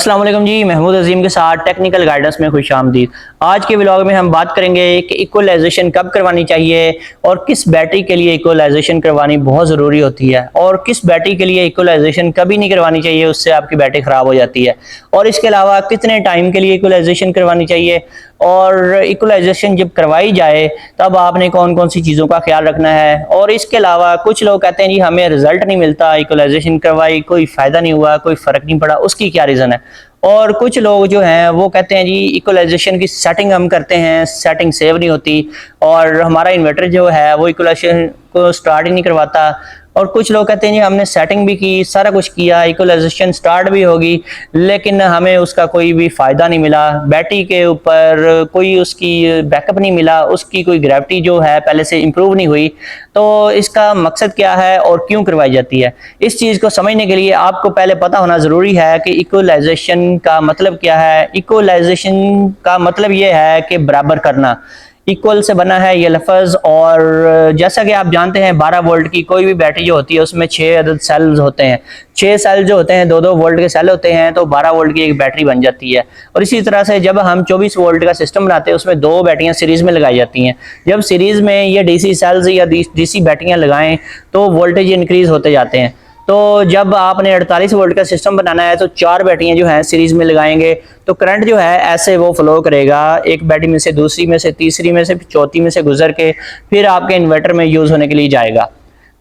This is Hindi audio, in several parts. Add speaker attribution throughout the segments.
Speaker 1: अस्सलाम वालेकुम जी, महमूद अजीम के साथ टेक्निकल गाइडेंस में खुशामदीद। आज के व्लॉग में हम बात करेंगे कि इक्वलाइजेशन कब करवानी चाहिए और किस बैटरी के लिए इक्वलाइजेशन करवानी बहुत ज़रूरी होती है और किस बैटरी के लिए इक्वलाइजेशन कभी नहीं करवानी चाहिए, उससे आपकी बैटरी ख़राब हो जाती है। और इसके अलावा कितने टाइम के लिए इक्वलाइजेशन करवानी चाहिए और इक्वलाइजेशन जब करवाई जाए तब आपने कौन कौन सी चीज़ों का ख्याल रखना है। और इसके अलावा कुछ लोग कहते हैं जी हमें रिजल्ट नहीं मिलता, इक्वलाइजेशन करवाई कोई फ़ायदा नहीं हुआ, कोई फ़र्क नहीं पड़ा, उसकी क्या रीज़न है। और कुछ लोग जो हैं वो कहते हैं जी इक्वलाइजेशन की सेटिंग हम करते हैं, सेटिंग सेव नहीं होती और हमारा इन्वर्टर जो है वो इक्वलाइजेशन को स्टार्ट ही नहीं करवाता। और कुछ लोग कहते हैं जी हमने सेटिंग भी की, सारा कुछ किया, इक्वलाइजेशन स्टार्ट भी होगी, लेकिन हमें उसका कोई भी फ़ायदा नहीं मिला, बैटरी के ऊपर कोई उसकी बैकअप नहीं मिला, उसकी कोई ग्रेविटी जो है पहले से इम्प्रूव नहीं हुई। तो इसका मकसद क्या है और क्यों करवाई जाती है, इस चीज़ को समझने के लिए आपको पहले पता होना ज़रूरी है कि इक्वलाइजेशन का मतलब क्या है। इक्वलाइजेशन का मतलब ये है कि बराबर करना, इक्वल से बना है ये लफ्ज़। और जैसा कि आप जानते हैं 12 वोल्ट की कोई भी बैटरी जो होती है उसमें 6 अदद सेल्स होते हैं, 6 सेल जो होते हैं 2-2 वोल्ट के सेल होते हैं, तो 12 वोल्ट की एक बैटरी बन जाती है। और इसी तरह से जब हम 24 वोल्ट का सिस्टम बनाते हैं उसमें 2 बैटरियां सीरीज में लगाई जाती हैं। जब सीरीज में ये डीसी सेल्स या डीसी बैटरियां लगाएं तो वोल्टेज इंक्रीज होते जाते हैं। तो जब आपने 48 वोल्ट का सिस्टम बनाना है तो 4 बैटरियां जो हैं सीरीज में लगाएंगे तो करंट जो है ऐसे वो फ्लो करेगा, एक बैटरी में से दूसरी में से तीसरी में से चौथी में से गुजर के फिर आपके इन्वर्टर में यूज होने के लिए जाएगा।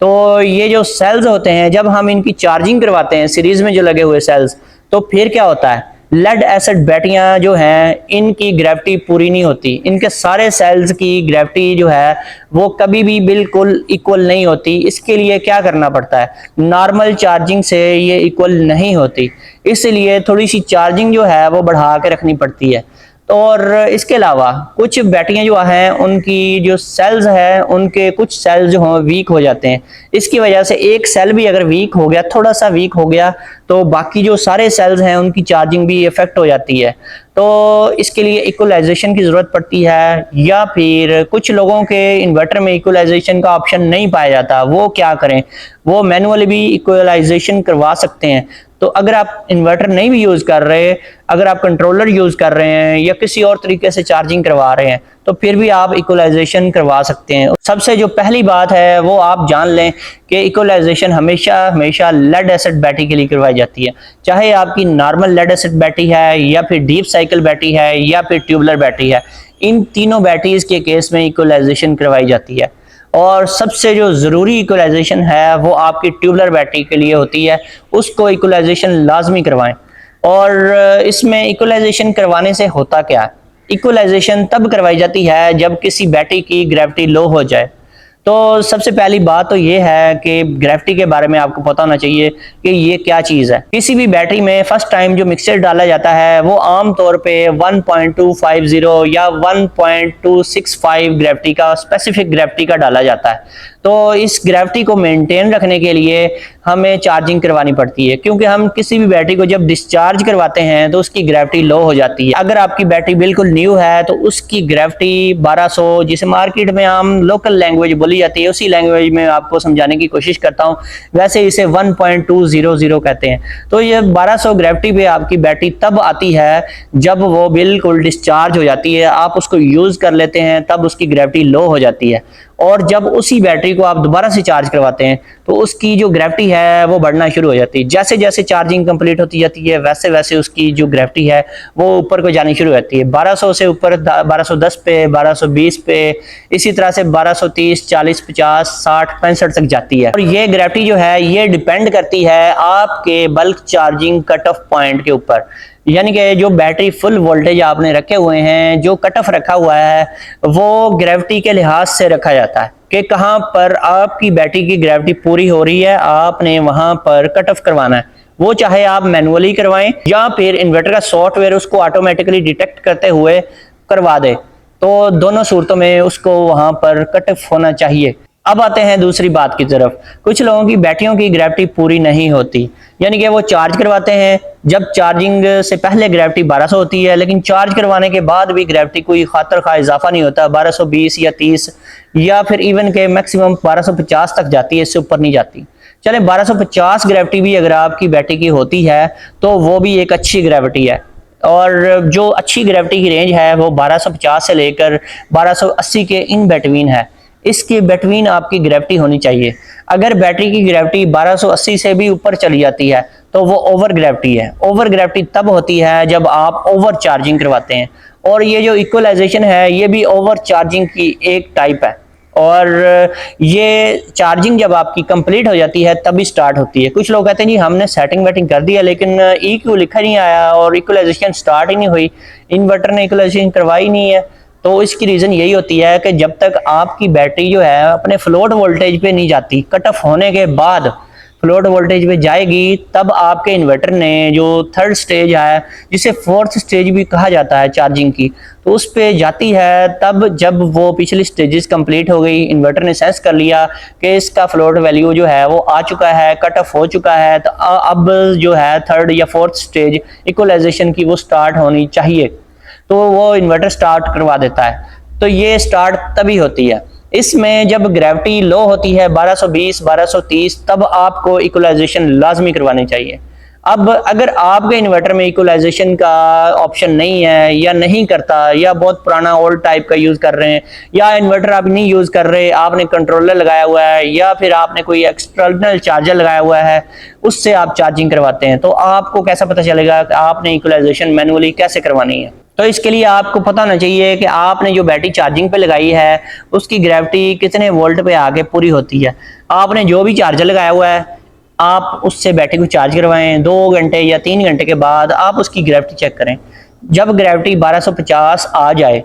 Speaker 1: तो ये जो सेल्स होते हैं जब हम इनकी चार्जिंग करवाते हैं सीरीज में जो लगे हुए सेल्स, तो फिर क्या होता है, लेड एसिड बैटरियां जो हैं इनकी ग्रेविटी पूरी नहीं होती, इनके सारे सेल्स की ग्रेविटी जो है वो कभी भी बिल्कुल इक्वल नहीं होती। इसके लिए क्या करना पड़ता है, नॉर्मल चार्जिंग से ये इक्वल नहीं होती, इसलिए थोड़ी सी चार्जिंग जो है वो बढ़ा के रखनी पड़ती है। और इसके अलावा कुछ बैटरियां जो हैं उनकी जो सेल्स हैं उनके कुछ सेल्स जो हैं वीक हो जाते हैं। इसकी वजह से एक सेल भी अगर वीक हो गया, थोड़ा सा वीक हो गया, तो बाकी जो सारे सेल्स हैं उनकी चार्जिंग भी इफेक्ट हो जाती है। तो इसके लिए इक्वलाइजेशन की ज़रूरत पड़ती है। या फिर कुछ लोगों के इन्वर्टर में इक्वलाइजेशन का ऑप्शन नहीं पाया जाता, वो क्या करें, वो मैनुअली भी इक्वलाइजेशन करवा सकते हैं। तो अगर आप इन्वर्टर नहीं भी यूज़ कर रहे, अगर आप कंट्रोलर यूज़ कर रहे हैं या किसी और तरीके से चार्जिंग करवा रहे हैं तो फिर भी आप इक्वलाइजेशन करवा सकते हैं। सबसे जो पहली बात है वो आप जान लें कि इक्वलाइजेशन हमेशा हमेशा लेड एसिड बैटरी के लिए करवाई जाती है, चाहे आपकी नॉर्मल लेड एसिड बैटरी है या फिर डीप साइकिल बैटरी है या फिर ट्यूबलर बैटरी है। इन तीनों बैटरीज के केस में इक्वलाइजेशन करवाई जाती है। और सबसे जो ज़रूरी इक्वलाइजेशन है वो आपकी ट्यूबलर बैटरी के लिए होती है, उसको इक्वलाइजेशन लाजमी करवाएं। और इसमें इक्वलाइजेशन करवाने से होता क्या है, इक्वलाइजेशन तब करवाई जाती है जब किसी बैटरी की ग्रेविटी लो हो जाए। तो सबसे पहली बात तो ये है कि ग्रेविटी के बारे में आपको पता होना चाहिए कि ये क्या चीज़ है। किसी भी बैटरी में फर्स्ट टाइम जो मिक्सचर डाला जाता है वो आम तौर पे 1.250 या 1.265 ग्रेविटी का, स्पेसिफिक ग्रेविटी का डाला जाता है। तो इस ग्रेविटी को मेंटेन रखने के लिए हमें चार्जिंग करवानी पड़ती है, क्योंकि हम किसी भी बैटरी को जब डिस्चार्ज करवाते हैं तो उसकी ग्रेविटी लो हो जाती है। अगर आपकी बैटरी बिल्कुल न्यू है तो उसकी ग्रेविटी 1200, जिसे मार्केट में आम लोकल लैंग्वेज बोली जाती है, उसी लैंग्वेज में आपको समझाने की कोशिश करता हूँ, वैसे इसे 1.200 कहते हैं। तो ये 1200 ग्रेविटी पे आपकी बैटरी तब आती है जब वो बिल्कुल डिस्चार्ज हो जाती है, आप उसको यूज कर लेते हैं, तब उसकी ग्रेविटी लो हो जाती है। और जब उसी बैटरी को आप दोबारा से चार्ज करवाते हैं तो उसकी जो ग्रेविटी है वो बढ़ना शुरू हो जाती है। जैसे जैसे चार्जिंग कंप्लीट होती जाती है वैसे वैसे उसकी जो ग्रेविटी है वो ऊपर को जानी शुरू हो जाती है, 1200 से ऊपर 1210 पे, 1220 पे, इसी तरह से 1230, 40, 50, 60, 65 तक जाती है। और ये ग्रेविटी जो है ये डिपेंड करती है आपके bulk charging cut off point के ऊपर, यानी कि जो बैटरी फुल वोल्टेज आपने रखे हुए हैं, जो कट ऑफ रखा हुआ है वो ग्रेविटी के लिहाज से रखा जाता है कि कहां पर आपकी बैटरी की ग्रेविटी पूरी हो रही है, आपने वहां पर कट ऑफ करवाना है। वो चाहे आप मैनुअली करवाएं या फिर इन्वर्टर का सॉफ्टवेयर उसको ऑटोमेटिकली डिटेक्ट करते हुए करवा दे, तो दोनों सूरतों में उसको वहां पर कट ऑफ होना चाहिए। अब आते हैं दूसरी बात की तरफ। कुछ लोगों की बैटरियों की ग्रेविटी पूरी नहीं होती, यानी कि वो चार्ज करवाते हैं, जब चार्जिंग से पहले ग्रेविटी 1200 होती है लेकिन चार्ज करवाने के बाद भी ग्रेविटी कोई खातर खा इजाफा नहीं होता, 1220 या 30 या फिर इवन के मैक्सिमम 1250 तक जाती है, इससे ऊपर नहीं जाती। चले 1250 ग्रेविटी भी अगर आपकी बैटरी की होती है तो वो भी एक अच्छी ग्रेविटी है। और जो अच्छी ग्रेविटी की रेंज है वो 1250 से लेकर 1280 के इन बिटवीन है। इसके बिटवीन आपकी ग्रेविटी होनी चाहिए। अगर बैटरी की ग्रेविटी 1280 से भी ऊपर चली जाती है तो वो ओवर ग्रेविटी है। ओवर ग्रेविटी तब होती है जब आप ओवर चार्जिंग करवाते हैं, और ये जो इक्वलाइजेशन है ये भी ओवर चार्जिंग की एक टाइप है। और ये चार्जिंग जब आपकी कंप्लीट हो जाती है तभी स्टार्ट होती है। कुछ लोग कहते हैं जी हमने सेटिंग वेटिंग कर दिया लेकिन EQ लिखा नहीं आया और इक्वलाइजेशन स्टार्ट ही नहीं हुई, इन्वर्टर ने इक्वलाइजेशन करवाई नहीं है। तो इसकी रीज़न यही होती है कि जब तक आपकी बैटरी जो है अपने फ्लोट वोल्टेज पे नहीं जाती, कट ऑफ होने के बाद फ्लोट वोल्टेज पे जाएगी तब आपके इन्वर्टर ने जो थर्ड स्टेज है, जिसे फोर्थ स्टेज भी कहा जाता है चार्जिंग की, तो उस पे जाती है। तब जब वो पिछली स्टेजेस कंप्लीट हो गई, इन्वर्टर ने सेंस कर लिया कि इसका फ्लोट वैल्यू जो है वो आ चुका है, कट ऑफ हो चुका है, तो अब जो है थर्ड या फोर्थ स्टेज इक्वलाइजेशन की वो स्टार्ट होनी चाहिए, तो वो इन्वर्टर स्टार्ट करवा देता है। तो ये स्टार्ट तभी होती है। इसमें जब ग्रेविटी लो होती है 1220 1230 तब आपको इक्वलाइजेशन लाजमी करवानी चाहिए। अब अगर आपके इन्वर्टर में इक्वलाइजेशन का ऑप्शन नहीं है या नहीं करता, या बहुत पुराना ओल्ड टाइप का यूज कर रहे हैं, या इन्वर्टर आप नहीं यूज कर रहे, आपने कंट्रोलर लगाया हुआ है या फिर आपने कोई एक्सटर्नल चार्जर लगाया हुआ है, उससे आप चार्जिंग करवाते हैं, तो आपको कैसा पता चलेगा कि आपने इक्वलाइजेशन मैनुअली कैसे करवानी है। तो इसके लिए आपको पता होना चाहिए कि आपने जो बैटरी चार्जिंग पे लगाई है उसकी ग्रेविटी कितने वोल्ट पे आके पूरी होती है। आपने जो भी चार्जर लगाया हुआ है आप उससे बैटरी को चार्ज करवाएं, 2 घंटे या 3 घंटे के बाद आप उसकी ग्रेविटी चेक करें। जब ग्रेविटी 1250 आ जाए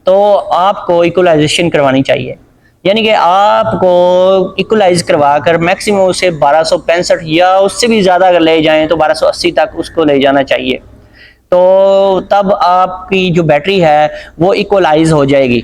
Speaker 1: तो आपको इक्वलाइजेशन करवानी चाहिए, यानी कि आपको इक्वलाइज करवा कर मैक्सिमम उसे 1265 या उससे भी ज़्यादा अगर ले जाएं तो 1280 तक उसको ले जाना चाहिए। तो तब आपकी जो बैटरी है वो इक्वलाइज हो जाएगी।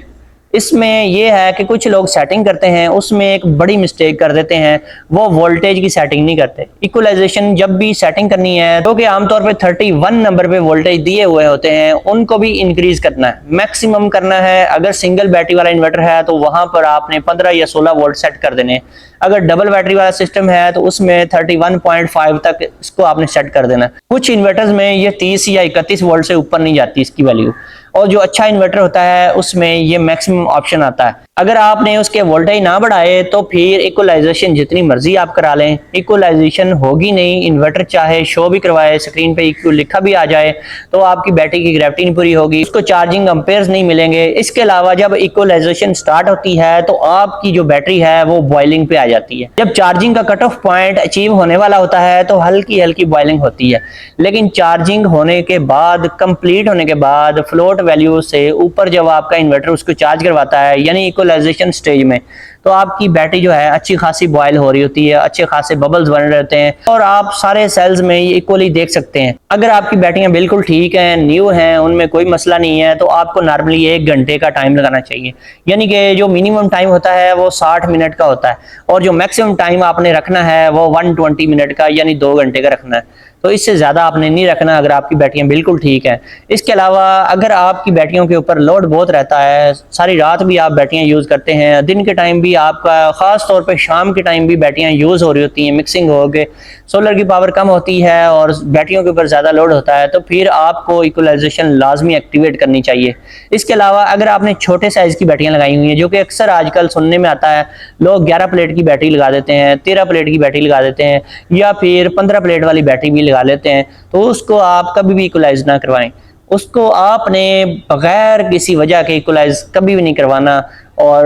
Speaker 1: इसमें यह है कि कुछ लोग सेटिंग करते हैं, उसमें एक बड़ी मिस्टेक कर देते हैं, वो वोल्टेज की सेटिंग नहीं करते। इक्वलाइजेशन जब भी सेटिंग करनी है तो कि आमतौर पे 31 नंबर पे वोल्टेज दिए हुए होते हैं, उनको भी इंक्रीज करना है, मैक्सिमम करना है। अगर सिंगल बैटरी वाला इन्वर्टर है तो वहां पर आपने 15 या 16 वोल्ट सेट कर देने। अगर डबल बैटरी वाला सिस्टम है तो उसमें 31.5 तक इसको आपने सेट कर देना। कुछ इन्वर्टर्स में ये 30 या 31 वोल्ट से ऊपर नहीं जाती इसकी वैल्यू, और जो अच्छा इन्वर्टर होता है उसमें ये मैक्सिमम ऑप्शन आता है। अगर आपने उसके वोल्टेज ना बढ़ाए तो फिर इक्वलाइजेशन जितनी मर्जी आप करा लें, इक्वलाइजेशन होगी नहीं। इन्वर्टर चाहे शो भी करवाए, स्क्रीन पे इक्वल लिखा भी आ जाए, तो आपकी बैटरी की ग्रेविटी नहीं पूरी होगी, उसको चार्जिंग एम्पेयर्स नहीं मिलेंगे। इसके अलावा जब इक्वलाइजेशन स्टार्ट होती है तो आपकी जो बैटरी है वो बॉइलिंग पे आ जाती है। जब चार्जिंग का कट ऑफ पॉइंट अचीव होने वाला होता है तो हल्की हल्की बॉइलिंग होती है, लेकिन चार्जिंग होने के बाद, कंप्लीट होने के बाद, फ्लोट वैल्यू से ऊपर जब आपका इन्वर्टर उसको चार्ज करवाता है यानी इक्वलाइजेशन स्टेज में, तो आपकी बैटरी जो है अच्छी खासी बॉयल हो रही होती है, अच्छे खासे बबल्स बन रहे होते हैं, और आप सारे सेल्स में ये इक्वली देख सकते हैं। अगर आपकी बैटरियां बिल्कुल ठीक हैं, न्यू हैं, उनमें कोई मसला नहीं है, तो आपको नॉर्मली 1 घंटे का टाइम लगाना चाहिए। यानी कि जो मिनिमम टाइम होता है वो 60 मिनट का होता है, और जो मैक्सिमम टाइम आपने रखना है वो 120 मिनट का यानी 2 घंटे का रखना है। तो इससे ज़्यादा आपने नहीं रखना अगर आपकी बैटरियां बिल्कुल ठीक हैं। इसके अलावा अगर आपकी बैटरियों के ऊपर लोड बहुत रहता है, सारी रात भी आप बैटरियां यूज़ करते हैं, दिन के टाइम भी आपका, ख़ास तौर पे शाम के टाइम भी बैटरियां यूज़ हो रही होती हैं, मिक्सिंग हो के सोलर की पावर कम होती है और बैटरियों के ऊपर ज़्यादा लोड होता है, तो फिर आपको इक्वलाइजेशन लाजमी एक्टिवेट करनी चाहिए। इसके अलावा अगर आपने छोटे साइज़ की बैटरियाँ लगाई हुई हैं, जो कि अक्सर आजकल सुनने में आता है, लोग 11 प्लेट की बैटरी लगा देते हैं, 13 प्लेट की बैटरी लगा देते हैं, या फिर 15 प्लेट वाली बैटरी भी लगा लेते हैं, तो उसको आप कभी भी इक्वलाइज ना करवाएं। उसको आपने बगैर किसी वजह के इक्वलाइज कभी भी नहीं करवाना, और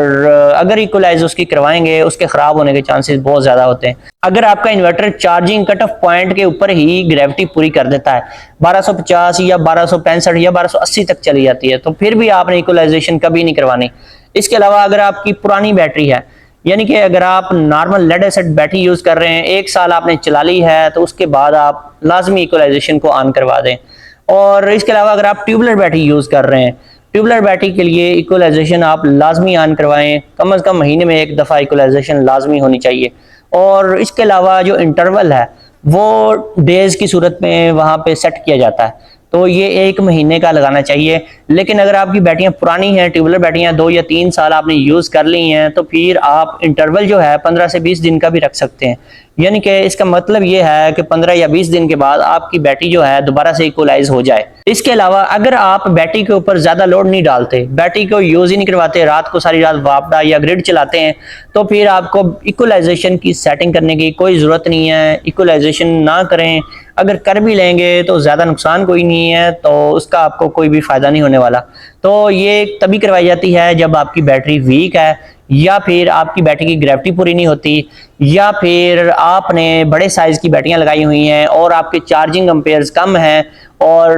Speaker 1: अगर इक्वलाइज उसकी करवाएंगे उसके खराब होने के चांसेस बहुत ज्यादा होते हैं। अगर आपका inverter charging cut off point के ऊपर ही ग्रेविटी पूरी कर देता है, 1250 या 1265 या 1280 तक चली जाती है, तो फिर भी आपने इक्वलाइजेशन कभी नहीं करवानी। इसके अलावा अगर आपकी पुरानी बैटरी है, यानी कि अगर आप normal lead acid battery use कर रहे हैं, 1 साल आपने चला ली है, तो उसके बाद आप लाजमी इक्वलाइजेशन को ऑन करवा दें। और इसके अलावा अगर आप ट्यूबलर बैटरी यूज कर रहे हैं, ट्यूबलर बैटरी के लिए इक्वलाइजेशन आप लाजमी ऑन करवाएं, कम से कम महीने में 1 दफ़ा इक्वलाइजेशन लाजमी होनी चाहिए। और इसके अलावा जो इंटरवल है वो डेज की सूरत में वहाँ पे सेट किया जाता है, तो ये 1 महीने का लगाना चाहिए। लेकिन अगर आपकी बैटरियां पुरानी हैं, ट्यूबलर बैटरियां 2 या 3 साल आपने यूज़ कर ली हैं, तो फिर आप इंटरवल जो है 15 से 20 दिन का भी रख सकते हैं, यानी कि इसका मतलब ये है कि 15 या 20 दिन के बाद आपकी बैटरी जो है दोबारा से इक्वलाइज हो जाए। इसके अलावा अगर आप बैटरी के ऊपर ज्यादा लोड नहीं डालते, बैटरी को यूज ही नहीं करवाते, रात को सारी रात वापडा या ग्रिड चलाते हैं, तो फिर आपको इक्वलाइजेशन की सेटिंग करने की कोई जरूरत नहीं है। इक्वलाइजेशन ना करें, अगर कर भी लेंगे तो ज्यादा नुकसान कोई नहीं है, तो उसका आपको कोई भी फायदा नहीं होने वाला। तो ये तभी करवाई जाती है जब आपकी बैटरी वीक है, या फिर आपकी बैटरी की ग्रेविटी पूरी नहीं होती, या फिर आपने बड़े साइज की बैटरियां लगाई हुई हैं और आपके चार्जिंग एम्पेयर्स कम हैं और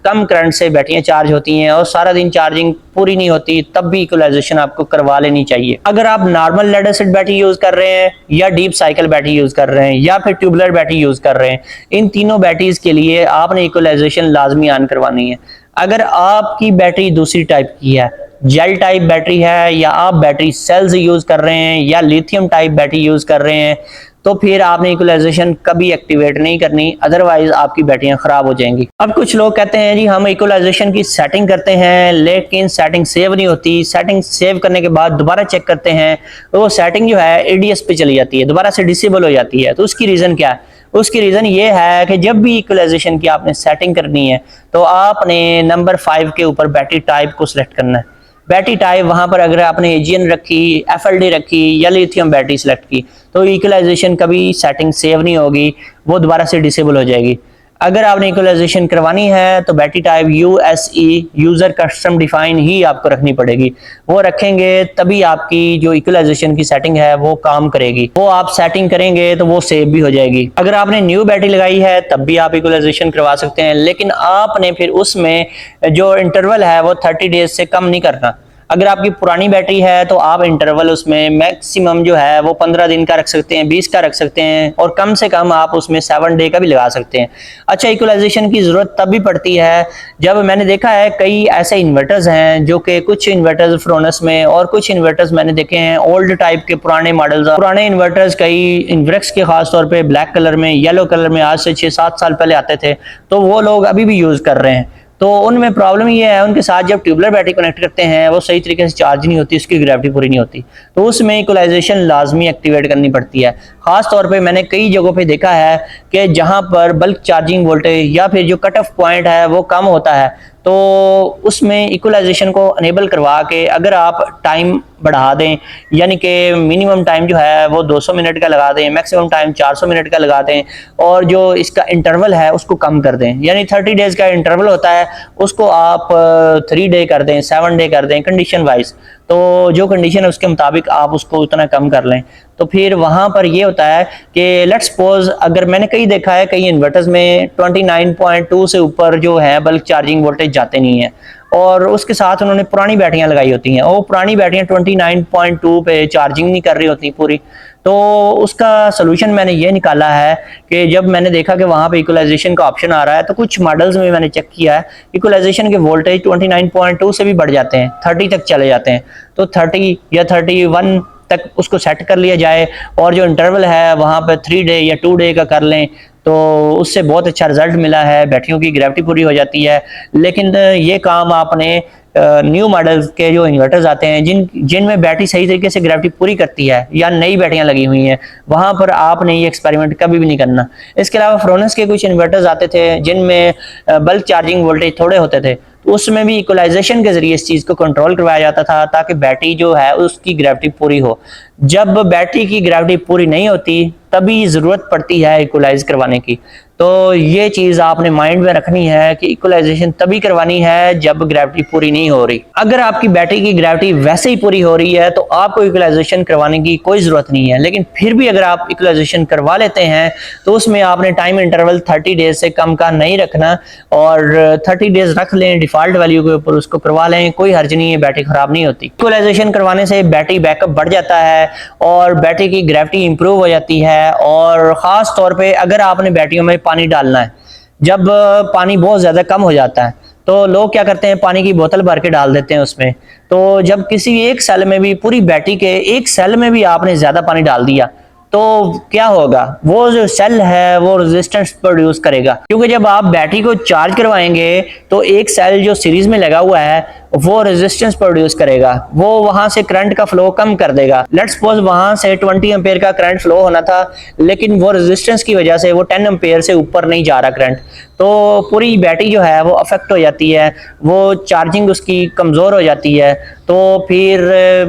Speaker 1: कम करंट से बैटरियां चार्ज होती हैं और सारा दिन चार्जिंग पूरी नहीं होती, तब भी इक्वलाइजेशन आपको करवा लेनी चाहिए। अगर आप normal lead acid battery use कर रहे हैं, या डीप साइकिल बैटरी यूज कर रहे हैं, या फिर ट्यूबुलर बैटरी यूज कर रहे हैं, इन तीनों बैटरीज के लिए आपने इक्वलाइजेशन लाजमी ऑन करवानी है। अगर आपकी बैटरी दूसरी टाइप की है, जेल टाइप बैटरी है, या आप बैटरी सेल्स यूज कर रहे हैं, या लिथियम टाइप बैटरी यूज कर रहे हैं, तो फिर आपने इक्वलाइजेशन कभी एक्टिवेट नहीं करनी, अदरवाइज आपकी बैटरियां खराब हो जाएंगी। अब कुछ लोग कहते हैं जी हम इक्वलाइजेशन की सेटिंग करते हैं लेकिन सेटिंग सेव नहीं होती, सेटिंग सेव करने के बाद दोबारा चेक करते हैं तो वो सेटिंग जो है एडीएस पे चली जाती है, दोबारा से डिसेबल हो जाती है। तो उसकी रीजन क्या है? उसकी रीजन ये है कि जब भी इक्वलाइजेशन की आपने सेटिंग करनी है तो आपने नंबर 5 के ऊपर बैटरी टाइप को सिलेक्ट करना है। बैटरी टाइप वहां पर अगर आपने एजीएन रखी, एफएलडी रखी, या लिथियम बैटरी सेलेक्ट की, तो इक्वलाइजेशन कभी सेटिंग सेव नहीं होगी, वो दोबारा से डिसेबल हो जाएगी। अगर आपने इक्वलाइजेशन करवानी है तो battery type USE, user custom define ही आपको रखनी पड़ेगी। वो रखेंगे तभी आपकी जो इक्वलाइजेशन की सेटिंग है वो काम करेगी। वो आप सेटिंग करेंगे तो वो सेव भी हो जाएगी। अगर आपने न्यू बैटरी लगाई है तब भी आप इक्वलाइजेशन करवा सकते हैं, लेकिन आपने फिर उसमें जो इंटरवल है वो 30 डेज से कम नहीं करना। अगर आपकी पुरानी बैटरी है तो आप इंटरवल उसमें मैक्सिमम जो है वो 15 दिन का रख सकते हैं, 20 का रख सकते हैं, और कम से कम आप उसमें 7 डे का भी लगा सकते हैं। अच्छा, इक्वलाइजेशन की जरूरत तब भी पड़ती है जब मैंने देखा है कई ऐसे इन्वर्टर्स हैं जो कि कुछ इन्वर्टर्स फ्रोनस में और कुछ इन्वर्टर्स मैंने देखे हैं ओल्ड टाइप के पुराने मॉडल्स, पुराने इन्वर्टर्स कई इन्वर्क्स के खास तौर पे ब्लैक कलर में, येलो कलर में आज से 6-7 साल पहले आते थे, तो वो लोग अभी भी यूज कर रहे हैं। तो उनमें प्रॉब्लम ये है उनके साथ जब ट्यूबुलर बैटरी कनेक्ट करते हैं वो सही तरीके से चार्ज नहीं होती, उसकी ग्रेविटी पूरी नहीं होती, तो उसमें इक्वलाइजेशन लाजमी एक्टिवेट करनी पड़ती है। खास तौर पे मैंने कई जगहों पे देखा है कि जहां पर बल्क चार्जिंग वोल्टेज या फिर जो कट ऑफ पॉइंट है वो कम होता है, तो उसमें इक्वलाइजेशन को अनेबल करवा के अगर आप टाइम बढ़ा दें, यानी कि मिनिमम टाइम जो है वो 200 मिनट का लगा दें, मैक्सिमम टाइम 400 मिनट का लगा दें, और जो इसका इंटरवल है उसको कम कर दें, यानी 30 डेज का इंटरवल होता है उसको आप 3 डे कर दें, 7 डे कर दें, कंडीशन वाइज। तो जो कंडीशन है उसके मुताबिक आप उसको उतना कम कर लें। तो फिर वहां पर ये होता है कि लेट्स सपोज अगर मैंने कई देखा है कई इन्वर्टर्स में 29.2 से ऊपर जो है बल्क चार्जिंग वोल्टेज जाते नहीं है, और उसके साथ उन्होंने पुरानी बैटरियां लगाई होती हैं, वो पुरानी बैटरियां 29.2 पे चार्जिंग नहीं कर रही होती पूरी। तो उसका सोल्यूशन मैंने ये निकाला है कि जब मैंने देखा कि वहाँ पे इक्वलाइजेशन का ऑप्शन आ रहा है, तो कुछ मॉडल्स में मैंने चेक किया है इक्वलाइजेशन के वोल्टेज 29.2 से भी बढ़ जाते हैं, 30 तक चले जाते हैं। तो 30 या 31 तक उसको सेट कर लिया जाए, और जो इंटरवल है वहाँ पे 3 डे या 2 डे का कर लें, तो उससे बहुत अच्छा रिजल्ट मिला है, बैटरियों की ग्रेविटी पूरी हो जाती है। लेकिन ये काम आपने न्यू मॉडल्स के जो इन्वर्टर्स आते हैं जिनमें बैटरी सही तरीके से ग्रेविटी पूरी करती है या नई बैटरियां लगी हुई हैं, वहां पर आपने ये एक्सपेरिमेंट कभी भी नहीं करना। इसके अलावा फ्रोनस के कुछ इन्वर्टर्स आते थे जिनमें बल्क चार्जिंग वोल्टेज थोड़े होते थे, तो उसमें भी इक्वलाइजेशन के जरिए इस चीज को कंट्रोल करवाया जाता था ताकि बैटरी जो है उसकी ग्रेविटी पूरी हो। जब बैटरी की ग्रेविटी पूरी नहीं होती तभी जरूरत पड़ती है इक्वलाइज करवाने की। तो ये चीज आपने माइंड में रखनी है कि इक्वलाइजेशन तभी करवानी है जब ग्रेविटी पूरी नहीं हो रही। अगर आपकी बैटरी की ग्रेविटी वैसे ही पूरी हो रही है तो आपको इक्वलाइजेशन करवाने की कोई जरूरत नहीं है, लेकिन फिर भी अगर आप इक्वलाइजेशन करवा लेते हैं तो उसमें आपने टाइम इंटरवल 30 डेज से कम का नहीं रखना, और 30 डेज रख लें डिफॉल्ट वैल्यू के ऊपर, उसको करवा लें, कोई हर्ज नहीं है, बैटरी खराब नहीं होती। इक्वलाइजेशन करवाने से बैटरी बैकअप बढ़ जाता है और बैटरी की ग्रेविटी इंप्रूव हो जाती है। और खास तौर पे अगर आपने बैटरियों में पानी डालना है, जब पानी बहुत ज्यादा कम हो जाता है तो लोग क्या करते हैं पानी की बोतल भर के डाल देते हैं उसमें। तो जब किसी एक सेल में भी, पूरी बैटरी के एक सेल में भी आपने ज्यादा पानी डाल दिया तो क्या होगा, वो जो सेल है वो रेजिस्टेंस प्रोड्यूस करेगा, क्योंकि जब आप बैटरी को चार्ज करवाएंगे तो एक सेल जो सीरीज में लगा हुआ है वो रेजिस्टेंस प्रोड्यूस करेगा, वो वहां से करंट का फ्लो कम कर देगा। लेट्स सपोज वहां से 20 एम्पेयर का करंट फ्लो होना था, लेकिन वो रेजिस्टेंस की वजह से वो 10 एम्पेयर से ऊपर नहीं जा रहा करंट, तो पूरी बैटरी जो है वो अफेक्ट हो जाती है, वो चार्जिंग उसकी कमज़ोर हो जाती है। तो फिर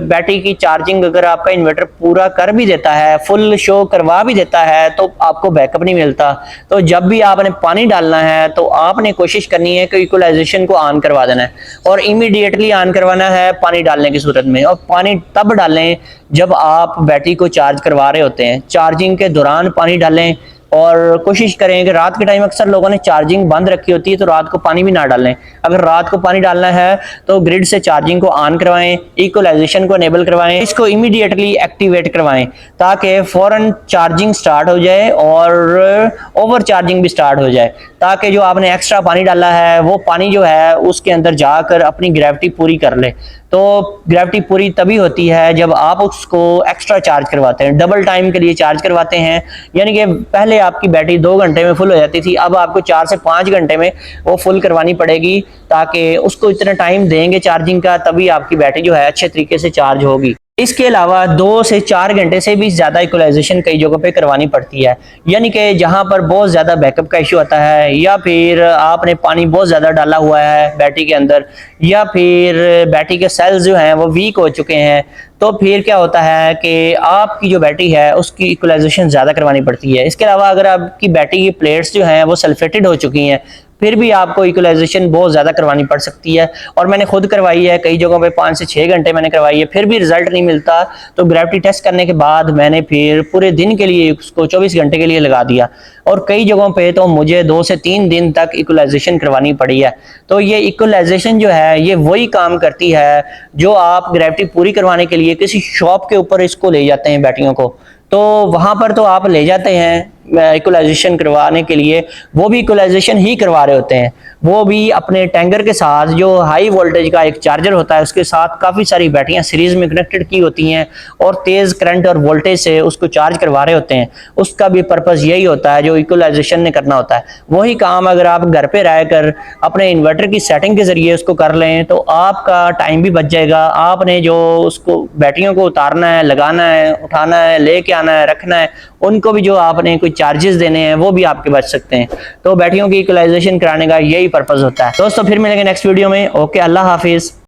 Speaker 1: बैटरी की चार्जिंग अगर आपका इन्वर्टर पूरा कर भी देता है, फुल शो करवा भी देता है, तो आपको बैकअप नहीं मिलता। तो जब भी आपने पानी डालना है तो आपने कोशिश करनी है कि इक्वलाइजेशन को ऑन करवा देना है, और इमीडिएटली ऑन करवाना है पानी डालने की सूरत में। और पानी तब डालें जब आप बैटरी को चार्ज करवा रहे होते हैं, चार्जिंग के दौरान पानी डालें। और कोशिश करें कि रात के टाइम अक्सर लोगों ने चार्जिंग बंद रखी होती है, तो रात को पानी भी ना डालें। अगर रात को पानी डालना है तो ग्रिड से चार्जिंग को ऑन करवाएं, इक्वलाइजेशन को एनेबल करवाएं, इसको इमीडिएटली एक्टिवेट करवाएं ताकि फौरन चार्जिंग स्टार्ट हो जाए और ओवर चार्जिंग भी स्टार्ट हो जाए, ताकि जो आपने एक्स्ट्रा पानी डाला है वो पानी जो है उसके अंदर जाकर अपनी ग्रेविटी पूरी कर ले। तो ग्रेविटी पूरी तभी होती है जब आप उसको एक्स्ट्रा चार्ज करवाते हैं, डबल टाइम के लिए चार्ज करवाते हैं। यानी कि पहले आपकी बैटरी 2 घंटे में फुल हो जाती थी, अब आपको 4 से 5 घंटे में वो फुल करवानी पड़ेगी, ताकि उसको इतना टाइम देंगे चार्जिंग का, तभी आपकी बैटरी जो है अच्छे तरीके से चार्ज होगी। इसके अलावा 2 से 4 घंटे से भी ज़्यादा इक्वलाइजेशन कई जगहों पे करवानी पड़ती है। यानी कि जहाँ पर बहुत ज़्यादा बैकअप का इशू आता है, या फिर आपने पानी बहुत ज़्यादा डाला हुआ है बैटरी के अंदर, या फिर बैटरी के सेल्स जो हैं वो वीक हो चुके हैं, तो फिर क्या होता है कि आपकी जो बैटरी है उसकी इक्वलाइजेशन ज़्यादा करवानी पड़ती है। इसके अलावा अगर आपकी बैटरी की प्लेट्स जो हैं वो सल्फेटेड हो चुकी हैं, फिर भी आपको इक्वलाइजेशन बहुत ज़्यादा करवानी पड़ सकती है। और मैंने खुद करवाई है, कई जगहों पे 5 से 6 घंटे मैंने करवाई है, फिर भी रिजल्ट नहीं मिलता। तो ग्रेविटी टेस्ट करने के बाद मैंने फिर पूरे दिन के लिए उसको 24 घंटे के लिए लगा दिया, और कई जगहों पे तो मुझे 2 से 3 दिन तक इक्वलाइजेशन करवानी पड़ी है। तो ये इक्वलाइजेशन जो है ये वही काम करती है जो आप ग्रेविटी पूरी करवाने के लिए किसी शॉप के ऊपर इसको ले जाते हैं बैटरियों को, तो वहां पर तो आप ले जाते हैं इक्वलाइजेशन करवाने के लिए, वो भी इक्वलाइजेशन ही करवा रहे होते हैं, वो भी अपने टैंकर के साथ जो हाई वोल्टेज का एक चार्जर होता है उसके साथ काफ़ी सारी बैटरियां सीरीज में कनेक्टेड की होती हैं, और तेज़ करंट और वोल्टेज से उसको चार्ज करवा रहे होते हैं। उसका भी पर्पज़ यही होता है जो इक्वलाइजेशन ने करना होता है। वही काम अगर आप घर पे रहकर अपने इन्वर्टर की सेटिंग के ज़रिए उसको कर लें तो आपका टाइम भी बच जाएगा। आपने जो उसको बैटरियों को उतारना है, लगाना है, उठाना है, लेके आना है, रखना है, उनको भी जो आपने कोई चार्जेस देने हैं वो भी आपके बच सकते हैं। तो बैटरियों की इक्वलाइजेशन कराने का यही पर्पज़ होता है। दोस्तों फिर मिलेंगे नेक्स्ट वीडियो में। ओके, अल्लाह हाफिज़।